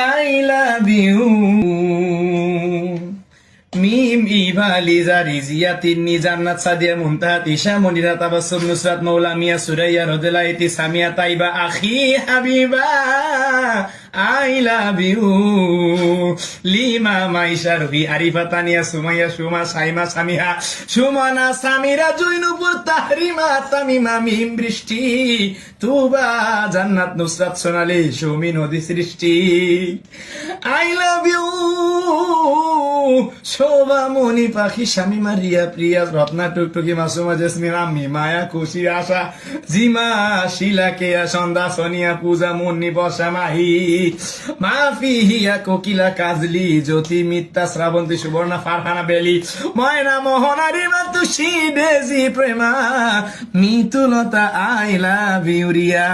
I love you. Mim Eva Liza Rizia Tinni Jannat Sadia মুনতাহা তিশা মনিরা তাবাসসুম নুসরাত মৌলা মিয়া সুরাইয়া রোদেলা ইতি Samia Taiba Akhi Habiba I love you. Lima Maisha Robi Arifa Tania Sumaiya Suma Saima Samiha Sumona Samira জুইনুপুর তাহরিমা তামিমা মিম বৃষ্টি তুবা জান্নাত নুসরাত সোনালি সুমি নদী সৃষ্টি আই লাভ ইউ। শোভা মনি পাখি শামিমা রিয়া প্রিয়া রত্না টুকটুকি মাসুমা জেসমিন আম্মি মায়া খুশি আশা জিমা শিলা কেয়া সন্ধ্যা সোনিয়া পূজা মুন্নি বর্ষা মাহি মাফি হিয়া কোকিলা কাজলি জ্যোতি Mitta Srabanti Suborna Farhana Beli Moyna Mohona Rima Tushi Daisy Prema Mitulota I love you Riya.